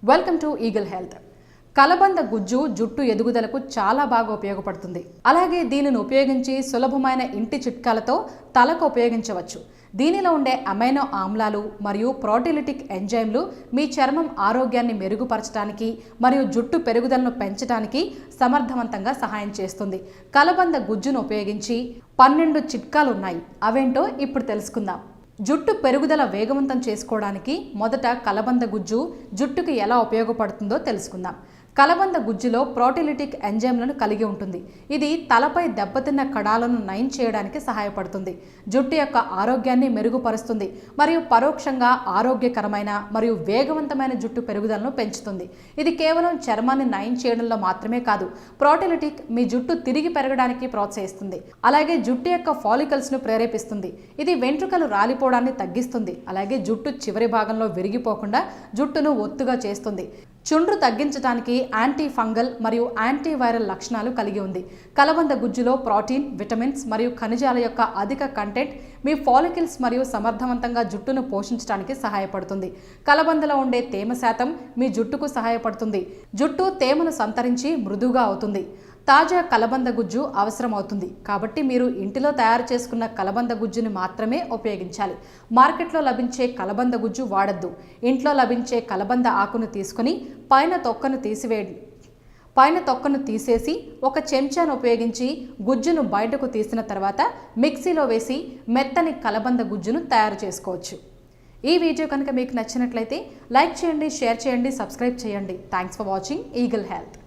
Welcome to eagle health. కలబంద గుజ్జు జుట్టు ఎదుగుదలకు చాలా బాగా ఉపయోగపడుతుంది. అలాగే దీనిని ఉపయోగించి సులభమైన ఇంటి చిట్కాలతో తలకు ఉపయోగించవచ్చు. దీనిలో ఉండే అమైనో ఆమ్లాలు మరియు ప్రోటీలిటిక్ ఎంజైమ్లు మీ చర్మం ఆరోగ్యాన్ని మెరుగుపరచడానికి మరియు జుట్టు పెరుగుదలను పెంచడానికి సమర్థవంతంగా సహాయం చేస్తుంది. కలబంద గుజ్జును ఉపయోగించి 12 చిట్కాలు ఉన్నాయి. అవేంటో ఇప్పుడు తెలుసుకుందాం. జుట్టు పెరుగుదల వేగవంతం చేసుకోవడానికి మొదట కలబంద గుజ్జు జుట్టుకి ఎలా ఉపయోగపడుతుందో తెలుసుకుందాం. కలబంద గుజ్జులో ప్రోటీలిటిక్ ఎంజైమ్లను కలిగి ఉంటుంది. ఇది తలపై దెబ్బతిన్న కణాలను నయం చేయడానికి సహాయపడుతుంది, జుట్టు యొక్క ఆరోగ్యాన్ని మెరుగుపరుస్తుంది మరియు పరోక్షంగా ఆరోగ్యకరమైన మరియు వేగవంతమైన జుట్టు పెరుగుదలను పెంచుతుంది. ఇది కేవలం చర్మాన్ని నయం చేయడంలో మాత్రమే కాదు, ప్రోటీలిటిక్ మీ జుట్టు తిరిగి పెరగడానికి ప్రోత్సహిస్తుంది. అలాగే జుట్టు యొక్క ఫాలికల్స్ను ప్రేరేపిస్తుంది. ఇది వెంట్రుకలు రాలిపోవడాన్ని తగ్గిస్తుంది. అలాగే జుట్టు చివరి భాగంలో విరిగిపోకుండా జుట్టును ఒత్తుగా చేస్తుంది. చుండ్రు తగ్గించడానికి యాంటీ ఫంగల్ మరియు యాంటీ వైరల్ లక్షణాలు కలిగి ఉంది. కలబంద గుజ్జులో ప్రోటీన్, విటమిన్స్ మరియు ఖనిజాల యొక్క అధిక కంటెంట్ మీ ఫాలికల్స్ మరియు సమర్థవంతంగా జుట్టును పోషించడానికి సహాయపడుతుంది. కలబందలో ఉండే తేమ శాతం మీ జుట్టుకు సహాయపడుతుంది. జుట్టు తేమను సంతరించి మృదువుగా అవుతుంది. తాజా కలబంద గుజ్జు అవసరం అవుతుంది కాబట్టి మీరు ఇంటిలో తయారు చేసుకున్న కలబంద గుజ్జుని మాత్రమే ఉపయోగించాలి. మార్కెట్లో లభించే కలబంద గుజ్జు వాడద్దు. ఇంట్లో లభించే కలబంద ఆకును తీసుకుని పైన తొక్కను తీసేసి ఒక చెంచాను ఉపయోగించి గుజ్జును బయటకు తీసిన తర్వాత మిక్సీలో వేసి మెత్తని కలబంద గుజ్జును తయారు చేసుకోవచ్చు. ఈ వీడియో కనుక మీకు నచ్చినట్లయితే లైక్ చేయండి, షేర్ చేయండి, సబ్స్క్రైబ్ చేయండి. Thanks for watching eagle health.